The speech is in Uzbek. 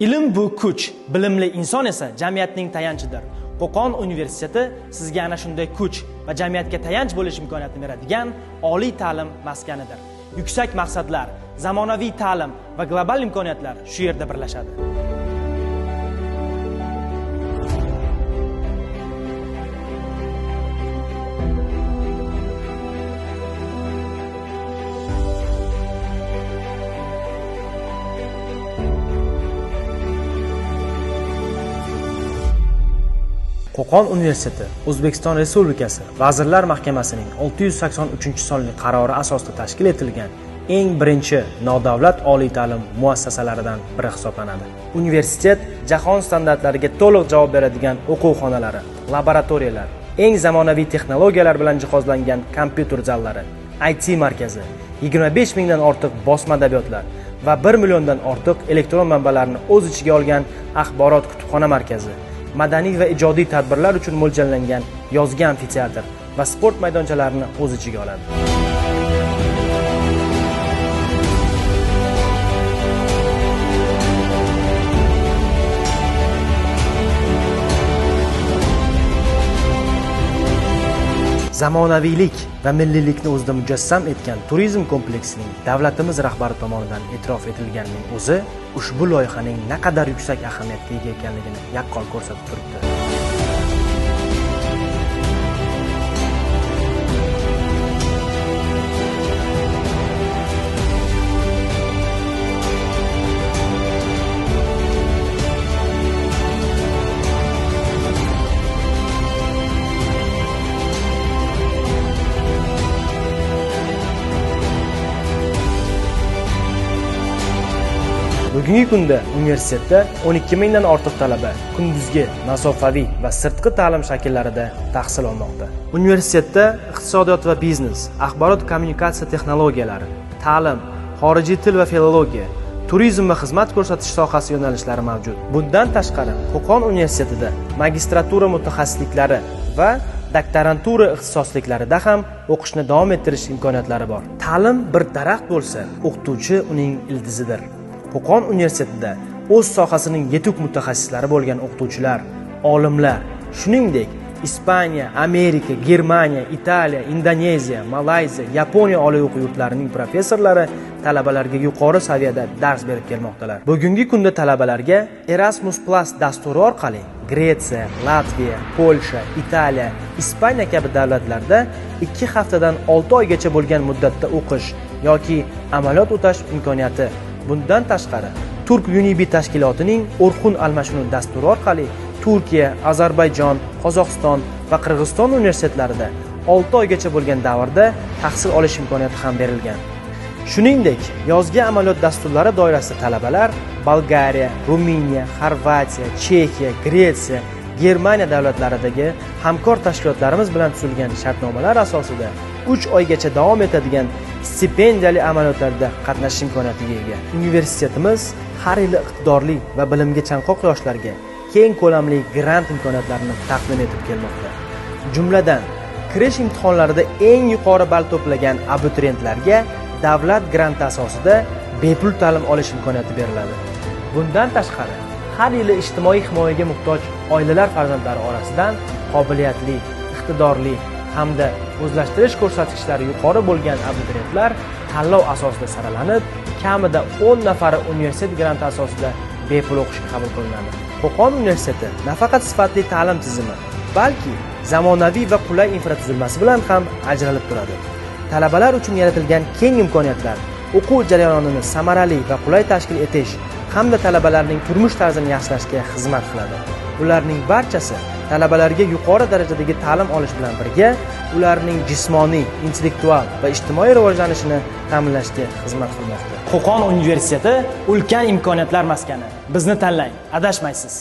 Ilm bu kuch, bilimli inson esa jamiyatning tayanchidir. Qo'qon universiteti sizga ana shunday kuch va jamiyatga tayanch bo'lish imkoniyatini beradigan oliy ta'lim maskanidir. Yuksak maqsadlar, zamonaviy ta'lim va global imkoniyatlar shu yerda birlashadi. Qo'qon universiteti O'zbekiston Respublikasi Vazirlar Mahkamasining 683-sonli qarori asosida tashkil etilgan eng birinchi nodavlat oliy ta'lim muassasalaridan biri hisoblanadi. Universitet jahon standartlariga to'liq javob beradigan o'quv xonalari, laboratoriyalar, eng zamonaviy texnologiyalar bilan jihozlangan kompyuter zallari, IT markazi, 25 mingdan ortiq bosma adabiyotlar va 1 milliondan ortiq elektron manbalarni o'z ichiga olgan axborot kutubxona markazi, madaniy va ijodiy tadbirlar uchun mo'ljallangan yozgi amfiteatr va sport maydonchalarining o'z ichiga oladi. Zamonaviylik va milliylikni o'zida mujassam etgan turizm kompleksining davlatimiz rahbari tomonidan e'tirof etilganining o'zi ushbu loyihaning naqadar yuksak ahamiyatga ega ekanligini yaqqol ko'rsatib turibdi. Bugungi kunda universitetda 12 mingdan ortiq talaba kunduzgi, masofaviy va sirtqi ta'lim shakllarida tahsil olmoqda. Universitetda iqtisodiyot va biznes, axborot kommunikatsiya texnologiyalari, ta'lim, xorijiy til va filologiya, turizm va xizmat ko'rsatish sohasi yo'nalishlari mavjud. Bundan tashqari, Qo'qon universitetida magistratura mutaxassisliklari va doktorantura ixtisosliklarida ham o'qishni davom ettirish imkoniyatlari bor. Ta'lim bir daraxt bo'lsa, o'qituvchi uning ildizidir. Qo'qon universitetida o'z sohasining yetuk mutaxassislari bo'lgan o'qituvchilar, olimlar, shuningdek Ispaniya, Amerika, Germaniya, Italiya, Indoneziya, Malayziya, Yaponiya oliy o'quv yurtlarining professorlari talabalarga yuqori saviyada dars berib kelmoqdalar. Bugungi kunda talabalarga Erasmus+ dasturi orqali Gretsiya, Latviya, Polsha, Italiya, Ispaniya kabi davlatlarda 2 haftadan 6 oygacha bo'lgan muddatda o'qish yoki amaliyot o'tash imkoniyati. Bundan tashqari, Turk Unibi tashkilotining Orxun almashuv dasturi orqali Turkiya, Ozarbayjon, Qozog'iston va Qirg'iziston universitetlarida 6 oygacha bo'lgan davrda tahsil olish imkoniyati ham berilgan. Shuningdek, yozgi amaliyot dasturlari doirasida talabalar Bolgariya, Ruminiya, Xorvatiya, Chexiya, Gretsiya, Germaniya davlatlaridagi hamkor tashkilotlarimiz bilan tuzilgan shartnomalar asosida 3 oygacha davom etadigan stipendiyali amaliyotlarda qatnashish imkoniyatiga ega. Universitetimiz har yili iqtidorli va bilimga chanqoq yoshlarga keng ko'lamli grant imkoniyatlarini taqdim etib kelmoqda. Jumladan, kirish imtihonlarida eng yuqori ball to'plagan abituriyentlarga davlat granti asosida bepul ta'lim olish imkoniyati beriladi. Bundan tashqari, har yili ijtimoiy himoyaga muhtoj oilalar farzandlari orasidan qobiliyatli, iqtidorli hamda o'zlashtirish ko'rsatkichlari yuqori bo'lgan abituriyentlar tanlov asosida saralanib, kamida 10 nafari universitet granti asosida bepul o'qishga qabul qilinadi. Qo'qon universiteti nafaqat sifatli ta'lim tizimi, balki zamonaviy va qulay infratuzilmasi bilan ham ajralib turadi. Talabalar uchun yaratilgan keng imkoniyatlar o'quv jarayonini samarali va qulay tashkil etish hamda talabalarning turmush tarzini yaxshilashga xizmat qiladi. Ularning barchasi talabalarga yuqori darajadagi ta'lim olish bilan birga ularning jismoniy, intellektual va ijtimoiy rivojlanishini ta'minlashga xizmat qilmoqda. Qo'qon universiteti ulkan imkoniyatlar maskani. Bizni tanlang, adashmaysiz.